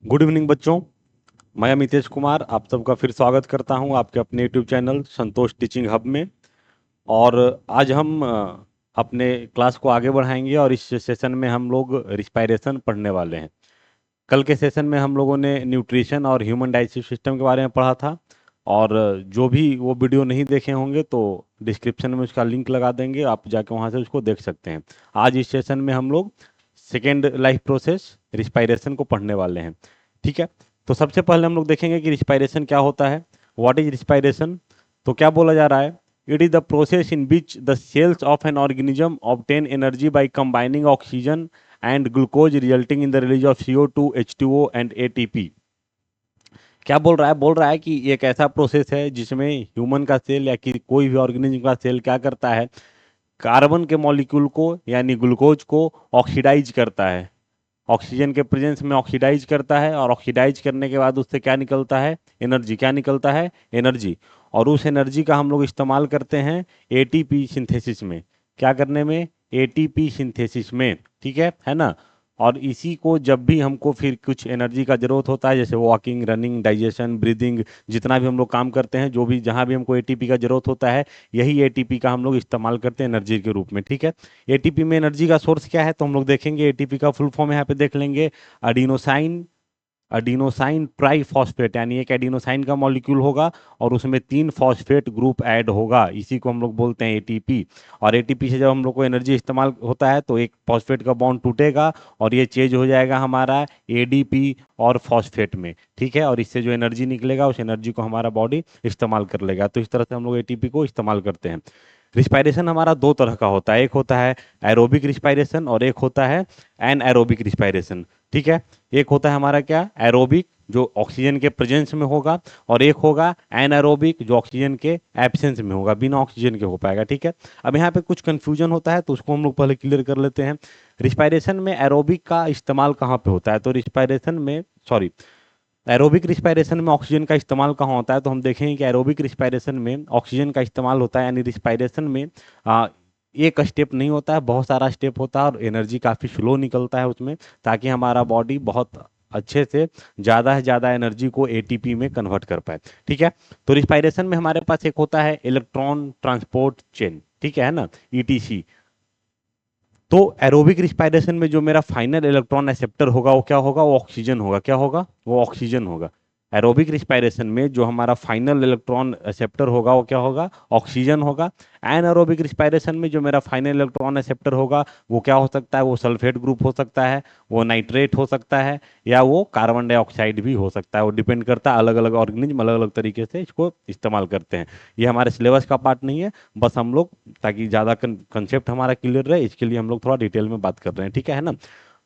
Good evening बच्चों। मैं अमितेश कुमार आप सबका फिर स्वागत करता हूं आपके अपने यूट्यूब चैनल संतोष टीचिंग हब में। और आज हम अपने क्लास को आगे बढ़ाएंगे और इस सेशन में हम लोग रिस्पायरेशन पढ़ने वाले हैं। कल के सेशन में हम लोगों ने न्यूट्रिशन और ह्यूमन डाइजेस्टिव सिस्टम के बारे में पढ़ा था। और जो भी वो वीडियो नहीं देखे होंगे तो डिस्क्रिप्शन में उसका लिंक लगा देंगे, आप जाके वहाँ से उसको देख सकते हैं। आज इस सेशन में हम लोग सेकेंड लाइफ प्रोसेस रिस्पायरेशन को पढ़ने वाले हैं। ठीक है, तो सबसे पहले हम लोग देखेंगे कि रिस्पायरेशन क्या होता है। What is respiration? तो क्या बोला जा रहा है? It is the process in which the cells of an organism obtain energy by combining oxygen and glucose resulting in the release of CO2, H2O and ATP। क्या बोल रहा है? बोल रहा है कि ये एक ऐसा प्रोसेस है जिसमें ह्यूमन का सेल या कि कोई भी ऑर्गेनिज्म का सेल क्या करता है, कार्बन के मॉलिक्यूल को यानी ग्लूकोज को ऑक्सीडाइज करता है, ऑक्सीजन के प्रेजेंस में ऑक्सीडाइज करता है। और ऑक्सीडाइज करने के बाद उससे क्या निकलता है? एनर्जी। क्या निकलता है? एनर्जी। और उस एनर्जी का हम लोग इस्तेमाल करते हैं ATP सिंथेसिस में। क्या करने में? ATP सिंथेसिस में। ठीक है ना। और इसी को जब भी हमको फिर कुछ एनर्जी का जरूरत होता है, जैसे वॉकिंग, रनिंग, डाइजेशन, ब्रीदिंग, जितना भी हम लोग काम करते हैं, जो भी जहाँ भी हमको ATP का जरूरत होता है, यही ATP का हम लोग इस्तेमाल करते हैं एनर्जी के रूप में। ठीक है, ATP में एनर्जी का सोर्स क्या है तो हम लोग देखेंगे। ATP का फुल फॉर्म यहाँ पे देख लेंगे, अडीनोसाइन अडीनोसाइन ट्राइफॉस्फेट। यानी एक एडिनोसाइन का मॉलिक्यूल होगा और उसमें 3 फॉस्फेट ग्रुप ऐड होगा, इसी को हम लोग बोलते हैं ATP। और ATP से जब हम लोग को एनर्जी इस्तेमाल होता है तो एक फॉस्फेट का बॉन्ड टूटेगा और ये चेंज हो जाएगा हमारा ADP और फॉस्फेट में। ठीक है, और इससे जो एनर्जी निकलेगा उस एनर्जी को हमारा बॉडी इस्तेमाल कर लेगा। तो इस तरह से हम लोग ATP को इस्तेमाल करते हैं। रिस्पायरेशन हमारा दो तरह का होता है, एक होता है एरोबिक रिस्पायरेशन और एक होता है एनएरोबिक रिस्पायरेशन। ठीक है, एक होता है हमारा क्या? एरोबिक, जो ऑक्सीजन के प्रेजेंस में होगा, और एक होगा एनएरोबिक जो ऑक्सीजन के एब्सेंस में होगा, बिना ऑक्सीजन के हो पाएगा। ठीक है, अब यहाँ पे कुछ कंफ्यूजन होता है तो उसको हम लोग पहले क्लियर कर लेते हैं। रिस्पायरेशन में एरोबिक का इस्तेमाल कहाँ पे होता है? तो रिस्पायरेशन में, सॉरी, एरोबिक रिस्पायरेशन में ऑक्सीजन का इस्तेमाल कहाँ होता है? तो हम देखेंगे कि एरोबिक रिस्पायरेशन में ऑक्सीजन का इस्तेमाल होता है। यानी रिस्पायरेशन में एक स्टेप नहीं होता है, बहुत सारा स्टेप होता है और एनर्जी काफ़ी स्लो निकलता है उसमें, ताकि हमारा बॉडी बहुत अच्छे से ज़्यादा एनर्जी को ATP में कन्वर्ट कर पाए। ठीक है, तो रिस्पायरेशन में हमारे पास एक होता है इलेक्ट्रॉन ट्रांसपोर्ट चेन। ठीक है ना, ETC। तो एरोबिक रिस्पायरेशन में जो मेरा फाइनल इलेक्ट्रॉन एक्सेप्टर होगा वो क्या होगा? वो ऑक्सीजन होगा। क्या होगा? वो ऑक्सीजन होगा। एरोबिक रिस्पायरेशन में जो हमारा फाइनल इलेक्ट्रॉन एक्सेप्टर होगा वो क्या होगा? ऑक्सीजन होगा। एनारोबिक रिस्पायरेशन में जो मेरा फाइनल इलेक्ट्रॉन एक्सेप्टर होगा वो क्या हो सकता है? वो सल्फेट ग्रुप हो सकता है, वो नाइट्रेट हो सकता है, या वो कार्बन डाइऑक्साइड भी हो सकता है। वो डिपेंड करता है, अलग अलग ऑर्गेनिज्म अलग अलग तरीके से इसको इस्तेमाल करते हैं। ये हमारे सिलेबस का पार्ट नहीं है, बस हम लोग ताकि ज़्यादा कंसेप्ट हमारा क्लियर रहे इसके लिए हम लोग थोड़ा डिटेल में बात कर रहे हैं। ठीक है ना।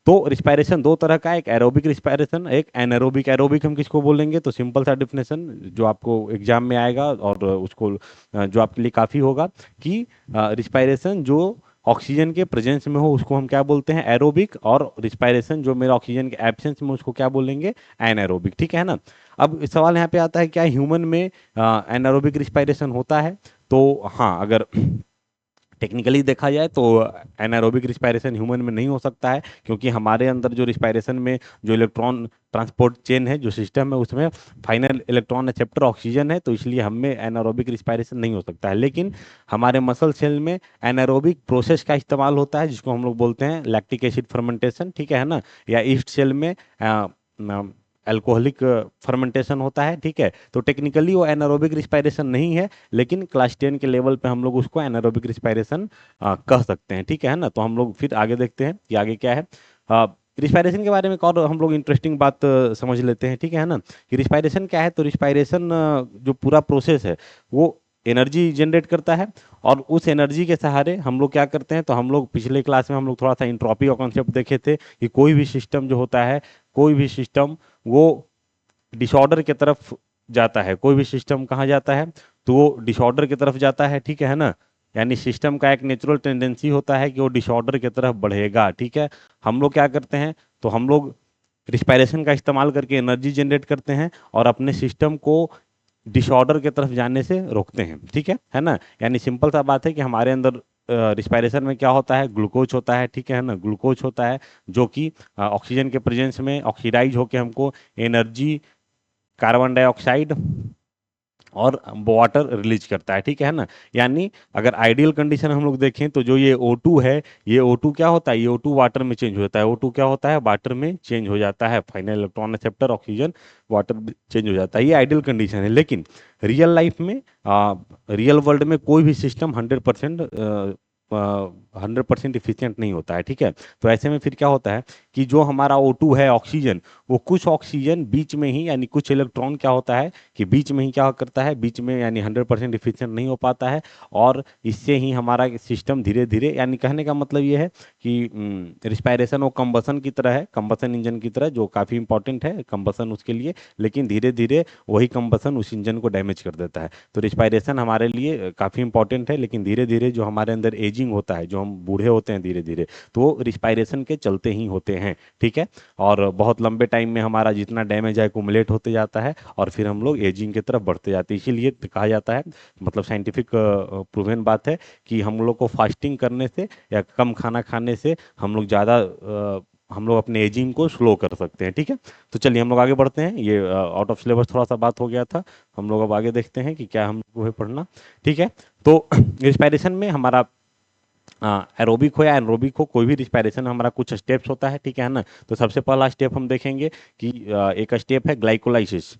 तो रिस्पायरेशन दो तरह का है, एक एरोबिक रिस्पायरेशन, एक एनारोबिक। एरोबिक हम किसको बोलेंगे? तो सिंपल सा डिफिनेशन जो आपको एग्जाम में आएगा और उसको जो आपके लिए काफ़ी होगा कि रिस्पायरेशन जो ऑक्सीजन के प्रेजेंस में हो उसको हम क्या बोलते हैं? एरोबिक। और रिस्पायरेशन जो मेरा ऑक्सीजन के एब्सेंस में उसको क्या बोलेंगे? एनारोबिक। ठीक है ना। अब सवाल यहाँ पे आता है क्या ह्यूमन में एनारोबिक रिस्पायरेशन होता है? तो हाँ, अगर टेक्निकली देखा जाए तो एनारोबिक रिस्पायरेशन ह्यूमन में नहीं हो सकता है, क्योंकि हमारे अंदर जो रिस्पायरेशन में जो इलेक्ट्रॉन ट्रांसपोर्ट चेन है, जो सिस्टम है, उसमें फाइनल इलेक्ट्रॉन एक्सेप्टर ऑक्सीजन है, तो इसलिए हम में एनारोबिक रिस्पायरेशन नहीं हो सकता है। लेकिन हमारे मसल सेल में एनारोबिक प्रोसेस का इस्तेमाल होता है जिसको हम लोग बोलते हैं लैक्टिक एसिड फर्मेंटेशन। ठीक है ना। या ईस्ट सेल में अल्कोहलिक फर्मेंटेशन होता है। ठीक है, तो टेक्निकली वो एनारोबिक रिस्पायरेशन नहीं है, लेकिन क्लास 10 के लेवल पे हम लोग उसको एनारोबिक रिस्पायरेशन कह सकते हैं। ठीक है ना। तो हम लोग फिर आगे देखते हैं कि आगे क्या है। रिस्पायरेशन के बारे में एक और हम लोग इंटरेस्टिंग बात समझ लेते हैं। ठीक है ना, कि रिस्पायरेशन क्या है। तो रिस्पायरेशन जो पूरा प्रोसेस है वो एनर्जी जनरेट करता है, और उस एनर्जी के सहारे हम लोग क्या करते हैं? तो हम लोग पिछले क्लास में हम लोग थोड़ा सा इंट्रॉपी का कॉन्सेप्ट देखे थे कि कोई भी सिस्टम जो होता है, कोई भी सिस्टम वो डिसऑर्डर की तरफ जाता है। कोई भी सिस्टम कहाँ जाता है? तो वो डिसऑर्डर की तरफ जाता है। ठीक है ना। यानी सिस्टम का एक नेचुरल टेंडेंसी होता है कि वो डिसऑर्डर की तरफ बढ़ेगा। ठीक है, हम लोग क्या करते हैं? तो हम लोग रिस्पायरेशन का इस्तेमाल करके एनर्जी जनरेट करते हैं और अपने सिस्टम को डिसऑर्डर की तरफ जाने से रोकते हैं। ठीक है ना। यानी सिंपल सा बात है कि हमारे अंदर रिस्पायरेशन में क्या होता है, ग्लूकोज होता है, ठीक है ना, ग्लूकोज होता है जो कि ऑक्सीजन के प्रेजेंस में ऑक्सीडाइज होकर हमको एनर्जी, कार्बन डाइऑक्साइड और वाटर रिलीज करता है, ठीक है ना। यानी अगर आइडियल कंडीशन हम लोग देखें तो जो ये O2 है, ये O2 क्या होता है, ये O2 वाटर में चेंज हो जाता है, O2 क्या होता है, वाटर में चेंज हो जाता है, final electron acceptor oxygen, water change हो जाता है, ये आइडियल कंडीशन है। लेकिन रियल लाइफ में, रियल वर्ल्ड में कोई भी सिस्टम 100% इफिशियंट नहीं होता है, ठीक है। तो ऐसे में फिर क्या होता है कि जो हमारा O2 है, ऑक्सीजन, वो कुछ ऑक्सीजन बीच में ही, यानी कुछ इलेक्ट्रॉन क्या होता है कि बीच में ही क्या करता है, बीच में यानी 100% इफिशियंट नहीं हो पाता है, और इससे ही हमारा सिस्टम धीरे धीरे, यानी कहने का मतलब ये है कि रिस्पायरेशन वो कंबसन की तरह है, कंबसन इंजन की तरह, जो काफ़ी इंपॉर्टेंट है कंबसन उसके लिए, लेकिन धीरे धीरे वही कंबसन उस इंजन को डैमेज कर देता है। तो रिस्पायरेशन हमारे लिए काफ़ी इंपॉर्टेंट है, लेकिन धीरे धीरे जो हमारे अंदर एजिंग होता है, जो हम बूढ़े होते हैं धीरे धीरे, तो रिस्पायरेशन के चलते ही होते हैं, ठीक है। और बहुत लंबे टाइम में हमारा जितना डैमेज है एक्यूमुलेट होते जाता है, और फिर हम लोग एजिंग की तरफ बढ़ते जाते हैं। इसीलिए कहा जाता है, मतलब साइंटिफिक प्रूवन बात है कि हम लोग को फास्टिंग करने से या कम खाना खाने से हम लोग ज़्यादा हम लोग अपने एजिंग को स्लो कर सकते हैं, ठीक है। तो चलिए हम लोग आगे बढ़ते हैं, ये आउट ऑफ सिलेबस थोड़ा सा बात हो गया था, हम लोग अब आगे देखते हैं कि क्या हम लोग को है पढ़ना, ठीक है। तो रिस्पायरेशन में हमारा एरोबिक हो या एनरोबिक हो, कोई भी रिस्पायरेशन हमारा कुछ स्टेप्स होता है, ठीक है ना। तो सबसे पहला स्टेप हम देखेंगे कि एक स्टेप है ग्लाइकोलाइसिस।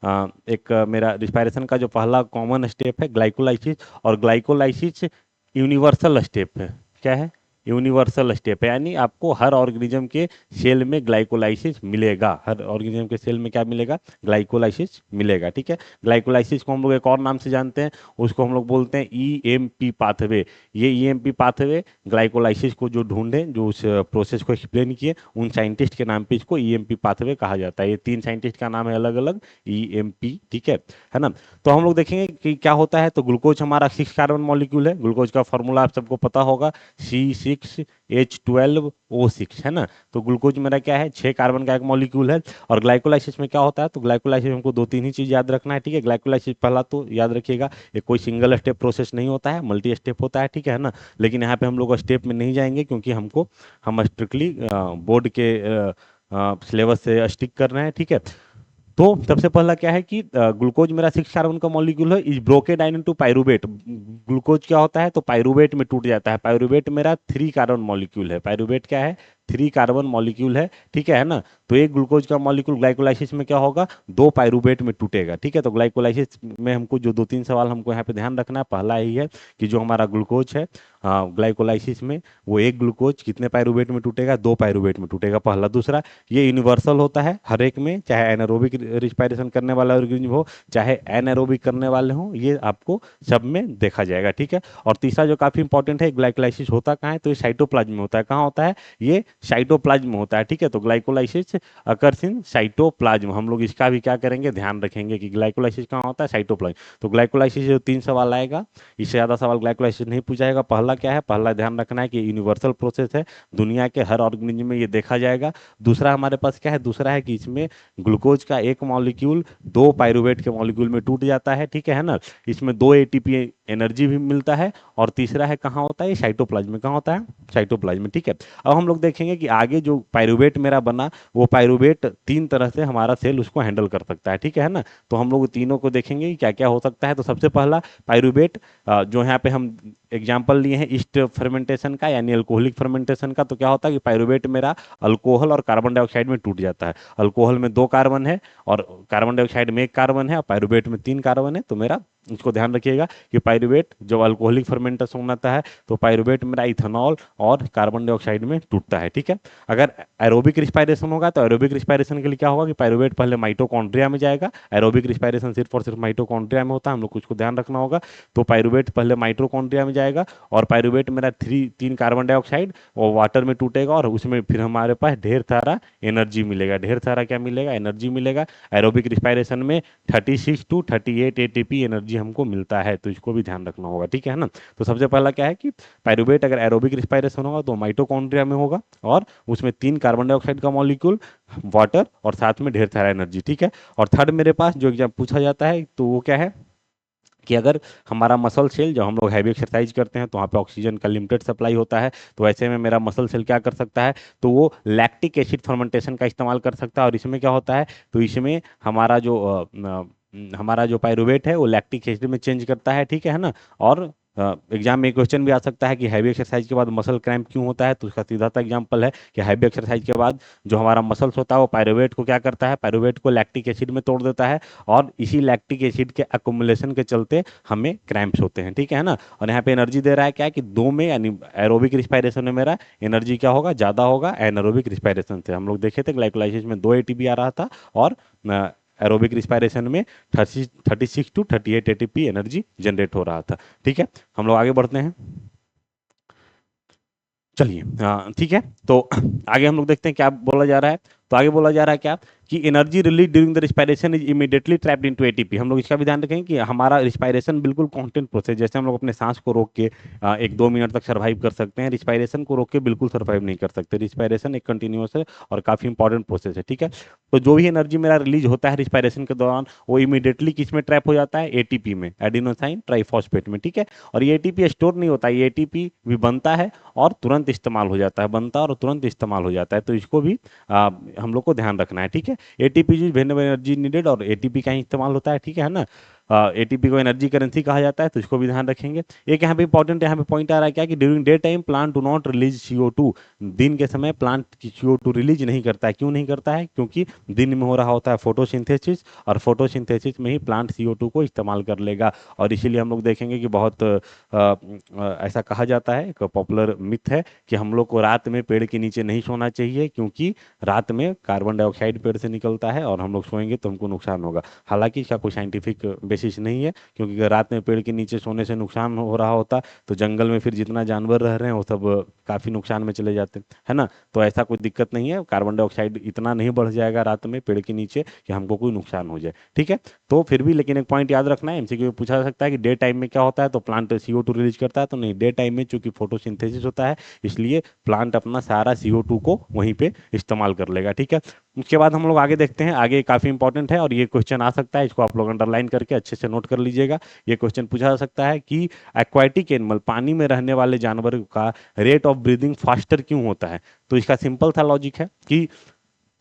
एक मेरा रिस्पायरेशन का जो पहला कॉमन स्टेप है ग्लाइकोलाइसिस, और ग्लाइकोलाइसिस यूनिवर्सल स्टेप है। क्या है, यूनिवर्सल स्टेप है, यानी आपको हर ऑर्गेनिज्म के सेल में ग्लाइकोलाइसिस मिलेगा, हर ऑर्गेनिज्म के सेल में क्या मिलेगा, ग्लाइकोलाइसिस मिलेगा, ठीक है। ग्लाइकोलाइसिस को हम लोग एक और नाम से जानते हैं, उसको हम लोग बोलते हैं EMP पाथवे। ये EMP पाथवे ग्लाइकोलाइसिस को जो ढूंढे, जो उस प्रोसेस को एक्सप्लेन किए, उन साइंटिस्ट के नाम पे इसको EMP पाथवे कहा जाता है। ये 3 साइंटिस्ट का नाम है अलग अलग, EMP, ठीक है ना। तो हम लोग देखेंगे कि क्या होता है। तो ग्लूकोज हमारा 6 कार्बन मॉलिक्यूल है, ग्लूकोज का फॉर्मूला आप सबको पता होगा, C6H12O6, है ना। तो ग्लूकोज मेरा क्या है, 6 कार्बन का एक मॉलिक्यूल है। और ग्लाइकोलाइसिस में क्या होता है, तो ग्लाइकोलाइसिस में हमको 2-3 ही चीज याद रखना है, ठीक है। ग्लाइकोलाइसिस पहला तो याद रखिएगा, ये कोई सिंगल स्टेप प्रोसेस नहीं होता है, मल्टी स्टेप होता है, ठीक है ना। लेकिन यहाँ पे हम लोग स्टेप में नहीं जाएंगे, क्योंकि हम स्ट्रिक्टली बोर्ड के सिलेबस से स्टिक कर रहे हैं, ठीक है। तो सबसे पहला क्या है कि ग्लूकोज मेरा 6 कार्बन का मॉलिक्यूल है, is broken down into pyruvate. Glucose क्या होता है, तो पाइरूवेट में टूट जाता है। पाइरूवेट मेरा 3 कार्बन मॉलिक्यूल है, पाइरूवेट क्या है, 3 कार्बन मॉलिक्यूल है, ठीक है ना। तो एक ग्लूकोज का मॉलिक्यूल ग्लाइकोलाइसिस में क्या होगा, 2 पाइरूवेट में टूटेगा, ठीक है। तो ग्लाइकोलाइसिस में हमको जो 2-3 सवाल हमको यहाँ पे ध्यान रखना है, पहला यही है कि जो हमारा ग्लूकोज है ग्लाइकोलाइसिस में, वो एक ग्लूकोज कितने पाइरूवेट में टूटेगा, 2 पाइरूवेट में टूटेगा, पहला। दूसरा, ये यूनिवर्सल होता है हर एक में, चाहे एनारोबिक रिस्पायरेशन करने वाला ऑर्गेनिज्म हो, चाहे एनारोबिक करने वाले हो, ये आपको सब में देखा जाएगा, ठीक है। और तीसरा जो काफी इंपॉर्टेंट है, ग्लाइकोलाइसिस होता कहाँ है, तो ये साइटोप्लाज्म में होता है। कहाँ होता है, ये साइटोप्लाज्म में होता है, ठीक है। तो ग्लाइकोलाइसिस अकर्स इन साइटोप्लाज्म, हम लोग इसका भी क्या करेंगे, ध्यान रखेंगे कि ग्लाइकोलाइसिस कहाँ होता है, साइटोप्लाज्म। तो ग्लाइकोलाइसिस जो 3 सवाल आएगा, इससे ज्यादा सवाल ग्लाइकोलाइसिस नहीं पूछा जाएगा। पहला क्या है, पहला ध्यान रखना है कि यूनिवर्सल प्रोसेस है, दुनिया के हर ऑर्गेनिज्म में ये देखा जाएगा। दूसरा हमारे पास क्या है, दूसरा है कि इसमें ग्लूकोज का एक मॉलिक्यूल 2 पाइरूवेट के मॉलिक्यूल में टूट जाता है, ठीक है ना। इसमें 2 ATP एनर्जी भी मिलता है। और तीसरा है कहाँ होता है, ये साइटोप्लाज्म में, कहाँ होता है, साइटोप्लाज्म में, ठीक है। अब हम लोग देखेंगे कि आगे जो पाइरूवेट मेरा बना, वो पाइरूवेट 3 तरह से हमारा सेल उसको हैंडल कर सकता है, ठीक है ना। तो हम लोग तीनों को देखेंगे कि क्या क्या हो सकता है। तो सबसे पहला पाइरूवेट, जो यहाँ पे हम एग्जाम्पल लिए हैं ईस्ट फर्मेंटेशन का, यानी अल्कोहलिक फर्मेंटेशन का। तो क्या होता है कि पाइरूवेट मेरा अल्कोहल और कार्बन डाइऑक्साइड में टूट जाता है। अल्कोहल में 2 कार्बन है, और कार्बन डाइऑक्साइड में 1 कार्बन है, और पाइरूवेट में 3 कार्बन है। तो मेरा इसको ध्यान रखिएगा कि पाइरूवेट जब अल्कोहलिक फर्मेंटेशन होता है, तो पाइरूवेट मेरा इथेनॉल और कार्बन डाइऑक्साइड में टूटता है, ठीक है। अगर एरोबिक रिस्पायरेशन होगा, तो एरोबिक रिस्पायरेशन के लिए क्या होगा कि पाइरूवेट पहले माइटोकॉन्ड्रिया में जाएगा। एरोबिक रिस्पायरेशन सिर्फ और सिर्फ माइटोकॉन्ड्रिया में होता है, हम लोग को इसको ध्यान रखना होगा। तो पाइरूवेट पहले माइटोकॉन्ड्रिया में जाएगा, और पाइरूवेट मेरा 3 कार्बन डाइऑक्साइड और वाटर में टूटेगा, और उसमें फिर हमारे पास ढेर सारा एनर्जी मिलेगा। ढेर सारा क्या मिलेगा, एनर्जी मिलेगा। एरोबिक रिस्पायरेशन में 36 to 38 ATP एनर्जी हमको मिलता है, तो इसको भी ध्यान रखना होगा, ठीक है ना। तो सबसे पहला क्या है कि पाइरूवेट अगर एरोबिक रिस्पायरेशन होगा, तो माइटोकॉन्ड्रिया में होगा, और उसमें 3 कार्बन डाइऑक्साइड का मॉलिक्यूल, वाटर, और साथ में ढेर सारा एनर्जी, ठीक है। और थर्ड मेरे पास जो एग्जाम पूछा जाता है, तो वो क्या है, कि अगर हमारा मसल सेल, जब हम लोग हैवी एक्सरसाइज करते हैं तो वहाँ पे ऑक्सीजन का लिमिटेड सप्लाई होता है, तो ऐसे में मेरा मसल सेल क्या कर सकता है, तो वो लैक्टिक एसिड फर्मेंटेशन का इस्तेमाल कर सकता है। और इसमें क्या होता है, तो इसमें हमारा जो पायरुवेट है वो लैक्टिक एसिड में चेंज करता है, ठीक है ना। और एग्जाम में क्वेश्चन भी आ सकता है कि हैवी एक्सरसाइज के बाद मसल क्रैम्प क्यों होता है, तो उसका सीधा सा एग्जांपल है कि हैवी एक्सरसाइज के बाद जो हमारा मसल्स होता है वो पायरुवेट को क्या करता है, पायरुवेट को लैक्टिक एसिड में तोड़ देता है, और इसी लैक्टिक एसिड के अकोमुलेशन के चलते हमें क्रैम्प्स होते हैं, ठीक है ना। और यहाँ पे एनर्जी दे रहा है क्या है कि दो में, यानी एरोबिक रिस्पायरेशन में मेरा एनर्जी क्या होगा, ज़्यादा होगा एनारोबिक रिस्पायरेशन से। हम लोग देखे थे ग्लाइकोलाइसिस में 2 ATP आ रहा था, और एरोबिक रिस्पायरेशन में 36 to 38 ATP एनर्जी जनरेट हो रहा था, ठीक है। हम लोग आगे बढ़ते हैं, चलिए। हाँ ठीक है, तो आगे हम लोग देखते हैं क्या बोला जा रहा है। तो आगे बोला जा रहा है क्या, कि energy release during the respiration is immediately trapped into ATP. हम लोग इसका भी ध्यान रखेंगे कि हमारा रिस्पायरेशन बिल्कुल कांस्टेंट प्रोसेस, जैसे हम लोग अपने सांस को रोक के 1-2 मिनट तक सर्वाइव कर सकते हैं, रिस्पायरेशन को रोक के बिल्कुल सर्वाइव नहीं कर सकते। रिस्पायरेशन एक कंटिन्यूस है और काफी इंपॉर्टेंट प्रोसेस है, ठीक है। तो जो भी एनर्जी मेरा रिलीज होता है रिस्पायरेशन के दौरान, वो इमीडिएटली किस में ट्रैप हो जाता है, एटीपी में, एडिनोसाइन ट्राइफॉस्फेट में, ठीक है। और ये एटीपी स्टोर नहीं होता, ये एटीपी भी बनता है और तुरंत इस्तेमाल हो जाता है, बनता है और तुरंत इस्तेमाल हो जाता है, तो इसको भी हम लोग को ध्यान रखना है, ठीक है। ATP is when energy needed, और एटीपी का ही इस्तेमाल होता है, ठीक है ना। एटीपी को एनर्जी करेंसी कहा जाता है, तो इसको भी ध्यान रखेंगे। एक यहाँ पे इंपॉर्टेंट, यहाँ पे पॉइंट आ रहा है क्या, कि during day time plant do not release CO2। दिन के समय प्लांट CO2 रिलीज नहीं करता है, क्यों नहीं करता है, क्योंकि दिन में हो रहा होता है फोटोसिंथेसिस, और फोटोसिंथेसिस में ही प्लांट CO2 को इस्तेमाल कर लेगा। और इसीलिए हम लोग देखेंगे कि बहुत ऐसा कहा जाता है, एक पॉपुलर मिथ है कि हम लोग को रात में पेड़ के नीचे नहीं सोना चाहिए, क्योंकि रात में कार्बन डाइऑक्साइड पेड़ से निकलता है और हम लोग सोएंगे तो हमको नुकसान होगा। हालांकि इसका कोई साइंटिफिक बेसिस नहीं है, क्योंकि अगर रात में पेड़ के नीचे सोने से नुकसान हो रहा होता तो जंगल में फिर जितना जानवर रह रहे हैं वो सब काफ़ी नुकसान में चले जाते, है ना। तो ऐसा कोई दिक्कत नहीं है, कार्बन डाइऑक्साइड इतना नहीं बढ़ जाएगा रात में पेड़ के नीचे कि हमको कोई नुकसान हो जाए, ठीक है। तो फिर भी लेकिन एक पॉइंट याद रखना है, एमसीक्यू में पूछा जा सकता है कि डे टाइम में क्या होता है, तो प्लांट CO2 रिलीज करता है, तो नहीं, डे टाइम में चूंकि फोटोसिंथेसिस होता है, इसलिए प्लांट अपना सारा CO2 को वहीं पे इस्तेमाल कर लेगा, ठीक है। उसके बाद हम लोग आगे देखते हैं, आगे काफ़ी इंपॉर्टेंट है और ये क्वेश्चन आ सकता है, इसको आप लोग अंडरलाइन करके अच्छे से नोट कर लीजिएगा। ये क्वेश्चन पूछा जा सकता है कि एक्वाटिक एनिमल, पानी में रहने वाले जानवर का रेट ऑफ ब्रीदिंग फास्टर क्यों होता है। तो इसका सिंपल सा लॉजिक है कि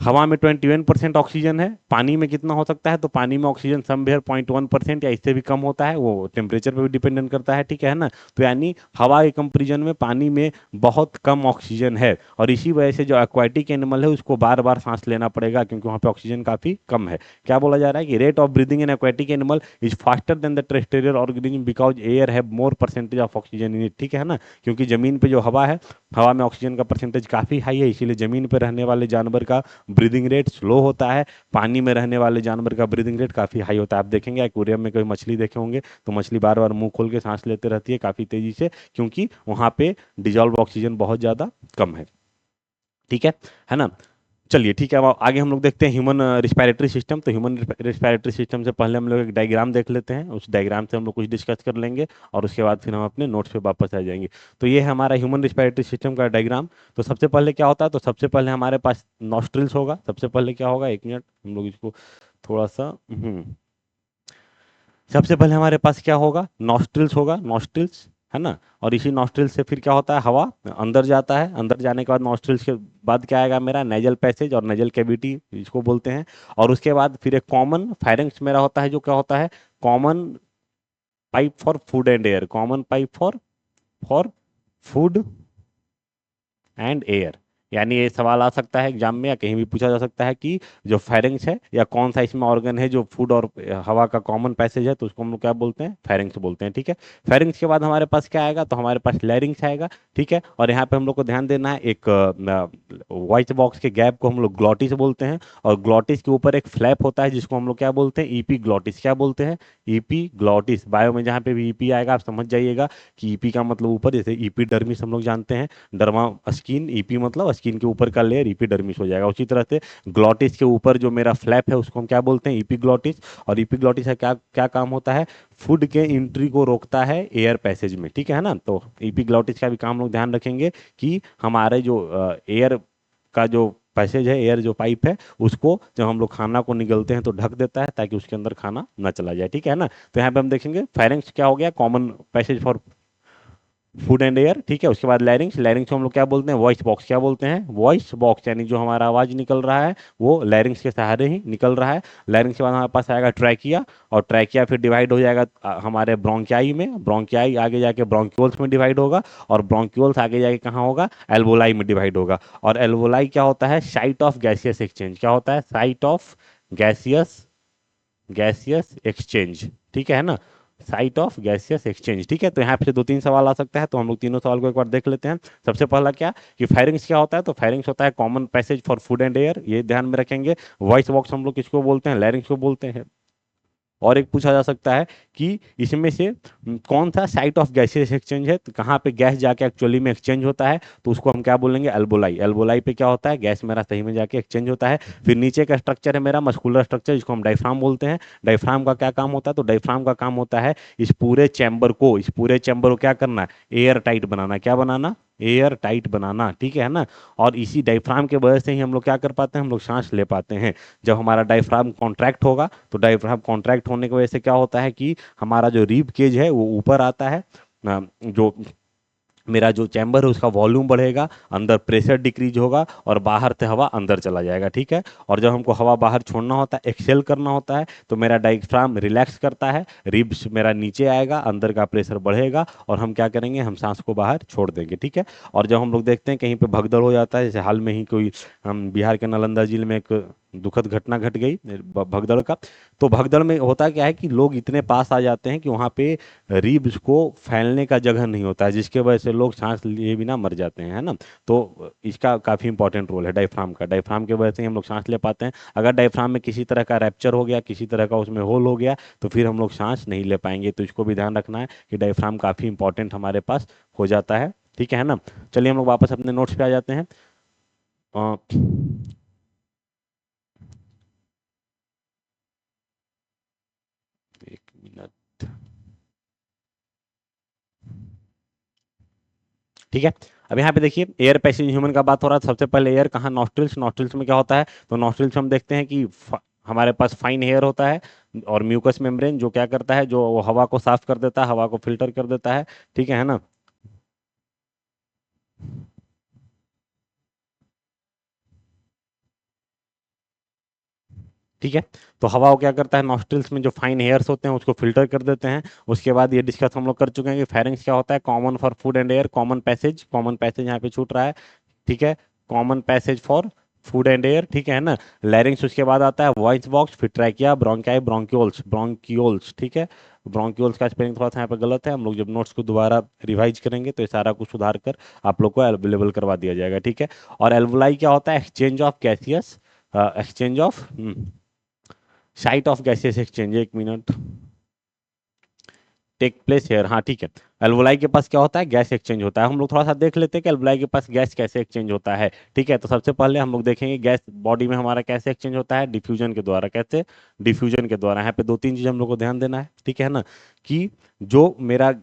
हवा में 21% ऑक्सीजन है, पानी में कितना हो सकता है, तो पानी में ऑक्सीजन समवेयर 0.1% या इससे भी कम होता है, वो टेम्परेचर पे भी डिपेंडेंट करता है, ठीक है ना। तो यानी हवा के कंपेरिजन में पानी में बहुत कम ऑक्सीजन है, और इसी वजह से जो एक्वाटिक एनिमल है उसको बार बार सांस लेना पड़ेगा, क्योंकि वहाँ पे ऑक्सीजन काफी कम है। क्या बोला जा रहा है कि rate of breathing in aquatic animal is faster than the terrestrial organism because air have more percentage of oxygen in it, ठीक है ना। क्योंकि जमीन पे जो हवा है, हवा में ऑक्सीजन का परसेंटेज काफी हाई है, इसीलिए जमीन पे रहने वाले जानवर का ब्रीदिंग रेट स्लो होता है, पानी में रहने वाले जानवर का ब्रीदिंग रेट काफ़ी हाई होता है। आप देखेंगे एक्वेरियम में कोई मछली देखे होंगे तो मछली बार बार मुंह खोल के सांस लेते रहती है काफ़ी तेजी से, क्योंकि वहाँ पे डिजॉल्व ऑक्सीजन बहुत ज़्यादा कम है, ठीक है ना। चलिए ठीक है, अब आगे हम लोग देखते हैं ह्यूमन रिस्पायरेटरी सिस्टम। तो ह्यूमन रिस्पायरेटरी सिस्टम से पहले हम लोग एक डायग्राम देख लेते हैं, उस डायग्राम से हम लोग कुछ डिस्कस कर लेंगे और उसके बाद फिर हम अपने नोट्स पे वापस आ जाएंगे। तो ये है हमारा ह्यूमन रिस्पायरेटरी सिस्टम का डायग्राम। तो सबसे पहले क्या होता है, तो सबसे पहले हमारे पास नॉस्ट्रिल्स होगा। सबसे पहले क्या होगा, 1 मिनट हम लोग इसको थोड़ा सा सबसे पहले हमारे पास क्या होगा, नॉस्ट्रिल्स होगा, नॉस्ट्रिल्स, है ना। और इसी नॉस्ट्रिल्स से फिर क्या होता है, हवा अंदर जाता है, अंदर जाने के बाद नॉस्ट्रिल्स के बाद क्या आएगा मेरा, नेजल पैसेज और नेजल कैविटी इसको बोलते हैं। और उसके बाद फिर एक कॉमन फायरिंग्स मेरा होता है, जो क्या होता है, common pipe for food and air, common pipe for food and air. यानी ये सवाल आ सकता है एग्जाम में या कहीं भी पूछा जा सकता है कि जो फेरिंग्स है या कौन सा इसमें ऑर्गन है जो फूड और हवा का कॉमन पैसेज है, तो उसको हम लोग क्या बोलते हैं, फेरिंग्स बोलते हैं, ठीक है। फेरिंग्स के बाद हमारे पास क्या आएगा, तो हमारे पास लैरिंग्स आएगा, ठीक है। और यहाँ पे हम लोग को ध्यान देना है, एक व्हाइट बॉक्स के गैप को हम लोग ग्लॉटिस बोलते हैं, और ग्लॉटिस के ऊपर एक फ्लैप होता है जिसको हम लोग क्या बोलते हैं, ईपी ग्लॉटिस, क्या बोलते हैं, ईपी ग्लॉटिस। बायो में जहाँ पे भी ईपी आएगा आप समझ जाइएगा कि ईपी का मतलब ऊपर, जैसे ईपी डर्मिस हम लोग जानते हैं, डर्मा स्किन, ईपी मतलब स्किन के ऊपर का लेयर ईपीडर्मिस हो जाएगा। उसी तरह से ग्लॉटिस के ऊपर जो मेरा फ्लैप है उसको हम क्या बोलते हैं, ईपीग्लॉटिस। और ईपीग्लॉटिस का क्या क्या काम होता है, फूड के एंट्री को रोकता है एयर पैसेज में, ठीक है ना। तो ईपीग्लॉटिस का भी काम लोग ध्यान रखेंगे कि हमारे जो एयर का जो पैसेज है, एयर जो पाइप है, उसको जब हम लोग खाना को निगलते हैं तो ढक देता है ताकि उसके अंदर खाना ना चला जाए, ठीक है ना। तो यहाँ पे हम देखेंगे फेरेंक्स क्या हो गया, common passage for food and air, ठीक है। उसके बाद लैरिंग्स, लैरिंग्स को हम लोग क्या बोलते हैं, वॉइस बॉक्स क्या बोलते हैं, वॉइस बॉक्स, यानी जो हमारा आवाज निकल रहा है वो लैरिंग्स के सहारे ही निकल रहा है। लैरिंग्स के बाद हमारे पास आएगा ट्रैकिया, और ट्रैकिया फिर डिवाइड हो जाएगा हमारे ब्रोंकियाई में, ब्रोंकियाई आगे जाके ब्रोंक्यूल्स में डिवाइड होगा, और ब्रोंक्यूल्स आगे जाके कहाँ होगा, एल्वोलाई में डिवाइड होगा। और एल्वोलाई क्या होता है, साइट ऑफ गैसियस एक्सचेंज, क्या होता है, site of gaseous gaseous exchange, ठीक है ना, साइट ऑफ गैसियस एक्सचेंज, ठीक है। तो यहाँ पे दो तीन सवाल आ सकता है, तो हम लोग तीनों सवाल को एक बार देख लेते हैं। सबसे पहला क्या, कि फायरिंग्स क्या होता है, तो फायरिंग्स होता है common passage for food and air, ये ध्यान में रखेंगे। वॉइस बॉक्स हम लोग किसको बोलते हैं, लैरिंग्स को बोलते हैं। और एक पूछा जा सकता है कि इसमें से कौन सा साइट ऑफ गैसियस एक्सचेंज है, तो कहाँ पे गैस जाके एक्चुअली में एक्सचेंज होता है, तो उसको हम क्या बोलेंगे, एल्बोलाई। एल्बोलाई पे क्या होता है, गैस मेरा सही में जाके एक्सचेंज होता है। फिर नीचे का स्ट्रक्चर है मेरा मस्कुलर स्ट्रक्चर, जिसको हम डायफ्राम बोलते हैं। डायफ्राम का क्या काम होता है, तो डायफ्राम का काम होता है इस पूरे चैम्बर को क्या करना, एयर टाइट बनाना, क्या बनाना, एयर टाइट बनाना, ठीक है ना। और इसी डायफ्राम के वजह से ही हम लोग क्या कर पाते हैं, हम लोग सांस ले पाते हैं। जब हमारा डायफ्राम कॉन्ट्रैक्ट होगा, तो डायफ्राम कॉन्ट्रैक्ट होने की वजह से क्या होता है कि हमारा जो रीब केज है वो ऊपर आता है, जो मेरा जो चैम्बर है उसका वॉल्यूम बढ़ेगा, अंदर प्रेशर डिक्रीज होगा, और बाहर से हवा अंदर चला जाएगा, ठीक है। और जब हमको हवा बाहर छोड़ना होता है, एक्सेल करना होता है, तो मेरा डायफ्राम रिलैक्स करता है, रिब्स मेरा नीचे आएगा, अंदर का प्रेशर बढ़ेगा, और हम क्या करेंगे, हम सांस को बाहर छोड़ देंगे, ठीक है। और जब हम लोग देखते हैं कहीं पे भगदड़ हो जाता है, जैसे हाल में ही कोई हम बिहार के नालंदा जिले में एक दुखद घटना घट गई भगदड़ का, तो भगदड़ में होता क्या है कि लोग इतने पास आ जाते हैं कि वहाँ पे रिब्स को फैलने का जगह नहीं होता है, जिसके वजह से लोग सांस लिए बिना मर जाते हैं, है ना। तो इसका काफ़ी इंपॉर्टेंट रोल है डायफ्राम का, डायफ्राम के वजह से ही हम लोग सांस ले पाते हैं। अगर डायफ्राम में किसी तरह का रैप्चर हो गया, किसी तरह का उसमें होल हो गया, तो फिर हम लोग सांस नहीं ले पाएंगे। तो इसको भी ध्यान रखना है कि डायफ्राम काफ़ी इंपॉर्टेंट हमारे पास हो जाता है, ठीक है ना। चलिए हम लोग वापस अपने नोट्स पे आ जाते हैं। अ, एक मिनट, ठीक है। अब यहाँ पे देखिए एयर पैसेज ह्यूमन का बात हो रहा है। सबसे पहले एयर कहाँ, नॉस्ट्रिल्स, नॉस्ट्रिल्स में क्या होता है, तो नॉस्ट्रिल्स हम देखते हैं कि हमारे पास फाइन हेयर होता है, और म्यूकस मेम्ब्रेन जो क्या करता है, जो वो हवा को साफ कर देता है, हवा को फिल्टर कर देता है, ठीक है ना। ठीक है, तो हवा को क्या करता है, नॉस्ट्रिल्स में जो फाइन हेयर्स होते हैं उसको फिल्टर कर देते हैं। उसके बाद ये डिस्कस हम लोग कर चुके हैं कि फेरेंक्स क्या होता है, common for food and air, common passage यहाँ पे छूट रहा है, ठीक है, common passage for food and air, ठीक है ना। लैरिंग्स उसके बाद आता है वॉइस बॉक्स, फिर ट्रैकिया, ब्रोंकाई, ब्रोंक्यूल्स, ठीक है। ब्रोंक्यूल्स का स्पेलिंग थोड़ा सा यहाँ पे गलत है, हम लोग जब नोट्स को दोबारा रिवाइज करेंगे तो ये सारा कुछ सुधार कर आप लोग को अवेलेबल करवा दिया जाएगा, ठीक है। और एल्वुलाई क्या होता है, exchange of gaseous, exchange of site of gaseous exchange, एक मिनट, टेक प्लेस हेयर, हाँ ठीक है। एल्वुलाई के पास क्या होता है, गैस एक्सचेंज होता है। हम लोग थोड़ा सा देख लेते हैं कि एल्वुलाई के पास गैस कैसे एक्सचेंज होता है, ठीक है। तो सबसे पहले हम लोग देखेंगे गैस बॉडी में हमारा कैसे एक्सचेंज होता है, डिफ्यूजन के द्वारा, कैसे, डिफ्यूजन के द्वारा। यहाँ पे दो तीन चीज हम लोग को ध्यान देना है, ठीक है ना, कि जो मेरा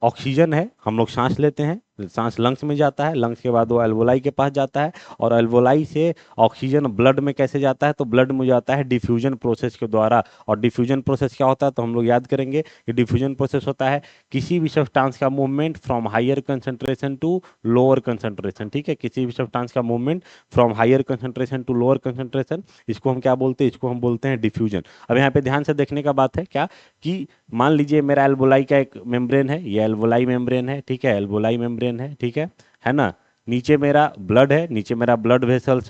ऑक्सीजन है, हम लोग सांस लेते हैं, सांस लंग्स में जाता है, लंग्स के बाद वो एल्वोलाई के पास जाता है, और एल्वोलाई से ऑक्सीजन ब्लड में कैसे जाता है, तो ब्लड में जाता है डिफ्यूजन प्रोसेस के द्वारा। और डिफ्यूजन प्रोसेस क्या होता है, तो हम लोग याद करेंगे कि डिफ्यूजन प्रोसेस होता है किसी भी सब्सटेंस का movement from higher concentration to lower concentration, ठीक है, किसी भी सब्सटेंस का movement from higher concentration to lower concentration, इसको हम क्या बोलते हैं, इसको हम बोलते हैं डिफ्यूजन। अब यहाँ पे ध्यान से देखने का बात है क्या, कि मान लीजिए मेरा एल्वोलाई का एक मेम्ब्रेन है, ये एल्वोलाई मेम्ब्रेन है, ठीक है, एल्वोलाई मेम्ब्रेन है ना। नीचे मेरा ब्लड है, नीचे मेरा ब्लड वेसल्स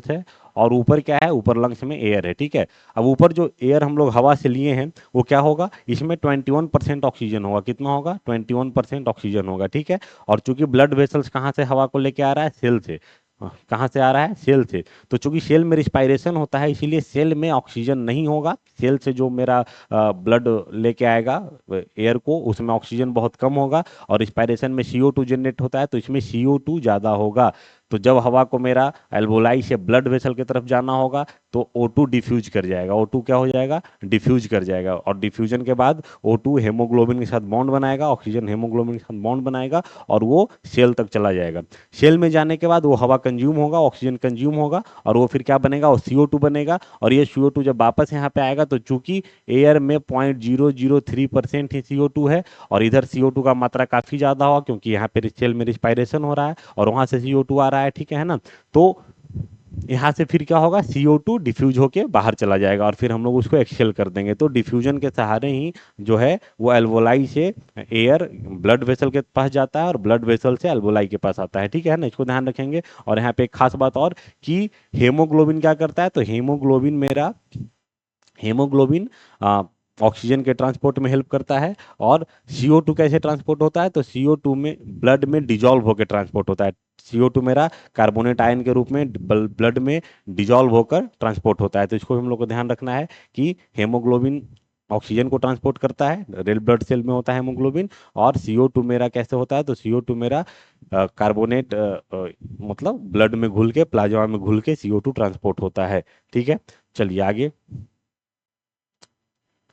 है, और ऊपर क्या है, ऊपर लंग्स में एयर है, ठीक है। अब ऊपर जो एयर हम लोग हवा से लिए हैं वो क्या होगा, इसमें 21% ऑक्सीजन होगा, कितना होगा, 21% ऑक्सीजन होगा, ठीक है। और चूंकि ब्लड वेसल्स कहाँ से हवा को लेके आ रहा है, सेल से, कहाँ से आ रहा है, सेल से। तो चूंकि सेल में रिस्पायरेशन होता है, इसीलिए सेल में ऑक्सीजन नहीं होगा, सेल से जो मेरा ब्लड लेके आएगा एयर को, उसमें ऑक्सीजन बहुत कम होगा, और रिस्पायरेशन में CO2 जनरेट होता है, तो इसमें CO2 ज़्यादा होगा। तो जब हवा को मेरा एल्वोलाई से ब्लड वेसल की तरफ जाना होगा तो O2 डिफ्यूज कर जाएगा। O2 क्या हो जाएगा, डिफ्यूज कर जाएगा, और डिफ्यूजन के बाद O2 हेमोग्लोबिन के साथ बॉन्ड बनाएगा, ऑक्सीजन हेमोग्लोबिन के साथ बॉन्ड बनाएगा और वो सेल तक चला जाएगा। सेल में जाने के बाद वो हवा कंज्यूम होगा, ऑक्सीजन कंज्यूम होगा, और वो फिर क्या बनेगा, वो CO2 बनेगा। और ये CO2 जब वापस यहाँ पे आएगा तो चूंकि एयर में 0.003% ही CO2 है, और इधर CO2 का मात्रा काफी ज्यादा होगा क्योंकि यहाँ पे सेल में रिस्पायरेशन हो रहा है और वहां से CO2 आ रहा है, ठीक है ना। तो यहाँ से फिर क्या होगा, CO2 डिफ्यूज होके बाहर चला जाएगा और फिर हम लोग उसको एक्सहेल कर देंगे। तो डिफ्यूजन के सहारे ही जो है वो एल्वोलाई से एयर ब्लड वेसल के पास जाता है और ब्लड वेसल से एल्वोलाई के पास आता है, ठीक है ना, इसको ध्यान रखेंगे। और यहाँ पे एक खास बात और कि हेमोग्लोबिन क्या करता है, तो हेमोग्लोबिन ऑक्सीजन के ट्रांसपोर्ट में हेल्प करता है। और CO2 कैसे ट्रांसपोर्ट होता है, तो CO2 में ब्लड में डिजॉल्व होकर ट्रांसपोर्ट होता है। CO2 मेरा कार्बोनेट आयन के रूप में ब्लड में डिजॉल्व होकर ट्रांसपोर्ट होता है। तो इसको हम लोग को ध्यान रखना है कि हेमोग्लोबिन ऑक्सीजन को ट्रांसपोर्ट करता है, रेड ब्लड सेल में होता है हेमोग्लोबिन। और CO2 मेरा कैसे होता है, तो CO2 मेरा कार्बोनेट मतलब ब्लड में घुल के प्लाज्मा में घुल के CO2 ट्रांसपोर्ट होता है, ठीक है। चलिए आगे,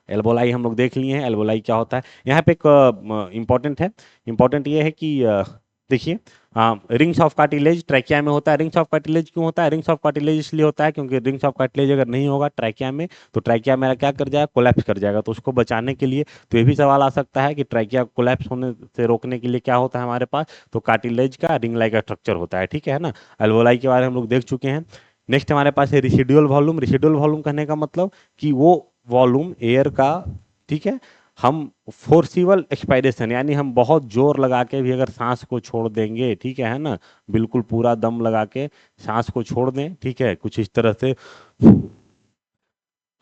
एल्बोलाई हम लोग देख लिए हैं। एल्बोलाई क्या होता है, यहाँ पे एक इम्पॉर्टेंट है, इम्पॉर्टेंट ये है कि देखिए, रिंग्स ऑफ कार्टिलेज ट्रैकिया में होता है। रिंग्स ऑफ कार्टिलेज क्यों होता है, रिंग्स ऑफ कार्टिलेज इसलिए होता है क्योंकि रिंग्स ऑफ कार्टिलेज अगर नहीं होगा ट्रैकिया में तो ट्रैकिया मेरा क्या कर जाएगा, कोलैप्स कर जाएगा। तो उसको बचाने के लिए तो ये भी सवाल आ सकता है कि ट्रैकिया कोलैप्स होने से रोकने के लिए क्या होता है हमारे पास, तो कार्टिलेज का रिंग लाइक स्ट्रक्चर होता है, ठीक है ना। एल्वोलाई के बारे में हम लोग देख चुके हैं। नेक्स्ट हमारे पास है रिसिडुअल वॉल्यूम। रिसिडुअल वॉल्यूम कहने का मतलब कि वो वॉल्यूम एयर का, ठीक है, हम फोर्सिबल एक्सपायरेशन यानी हम बहुत जोर लगा के भी अगर सांस को छोड़ देंगे, ठीक है ना, बिल्कुल पूरा दम लगा के सांस को छोड़ दें, ठीक है, कुछ इस तरह से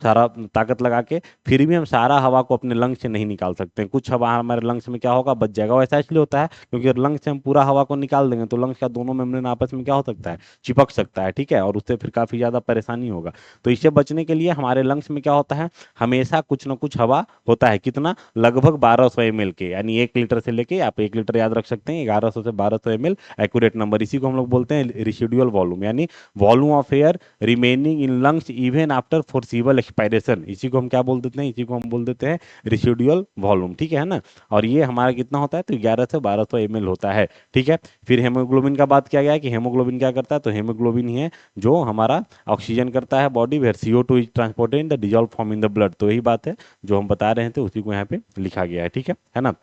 सारा ताकत लगा के, फिर भी हम सारा हवा को अपने लंग्स से नहीं निकाल सकते हैं। कुछ हवा हमारे लंग्स में क्या होगा, बच जाएगा। वो ऐसा इसलिए होता है क्योंकि लंग्स से हम पूरा हवा को निकाल देंगे तो लंग्स का दोनों मेम्ब्रेन आपस में क्या हो सकता है, चिपक सकता है, ठीक है, और उससे फिर काफी ज्यादा परेशानी होगा। तो इससे बचने के लिए हमारे लंग्स में क्या होता है, हमेशा कुछ ना कुछ हवा होता है। कितना, लगभग 1200 ml के, यानी 1 लीटर से लेके, आप 1 लीटर याद रख सकते हैं, 1100 से 1200 ml एक्यूरेट नंबर। इसी को हम लोग बोलते हैं रिसिडुअल वॉल्यूम, यानी volume of air remaining in lungs even after forcible expiration. इसी को हम क्या बोल देते हैं, इसी को हम बोल देते हैं रिसिडुअल वॉल्यूम, ठीक है ना। और ये हमारा कितना होता है, तो 11 से 1200 ml होता है, ठीक है। फिर हेमोग्लोबिन का बात किया गया है कि हेमोग्लोबिन क्या करता है, तो हेमोग्लोबिन ही है जो हमारा ऑक्सीजन करता है body, where CO2 is transported in the dissolve form in the blood. तो यही बात है जो हम बता रहे थे, उसी को यहाँ पे लिखा गया है, ठीक है ना।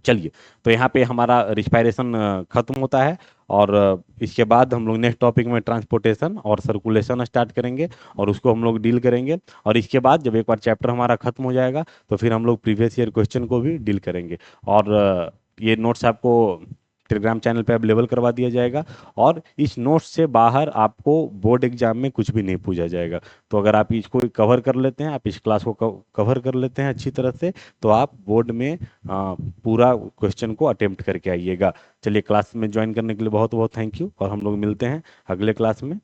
चलिए, तो यहाँ पे हमारा रिस्पायरेशन खत्म होता है, और इसके बाद हम लोग नेक्स्ट टॉपिक में ट्रांसपोर्टेशन और सर्कुलेशन स्टार्ट करेंगे और उसको हम लोग डील करेंगे। और इसके बाद जब एक बार चैप्टर हमारा खत्म हो जाएगा तो फिर हम लोग प्रीवियस ईयर क्वेश्चन को भी डील करेंगे। और ये नोट्स आपको टेलीग्राम चैनल पे अवेलेबल करवा दिया जाएगा, और इस नोट्स से बाहर आपको बोर्ड एग्जाम में कुछ भी नहीं पूछा जाएगा। तो अगर आप इसको कवर कर लेते हैं, आप इस क्लास को कवर कर लेते हैं अच्छी तरह से, तो आप बोर्ड में पूरा क्वेश्चन को अटेम्प्ट करके आइएगा। चलिए, क्लास में ज्वाइन करने के लिए बहुत बहुत थैंक यू, और हम लोग मिलते हैं अगले क्लास में।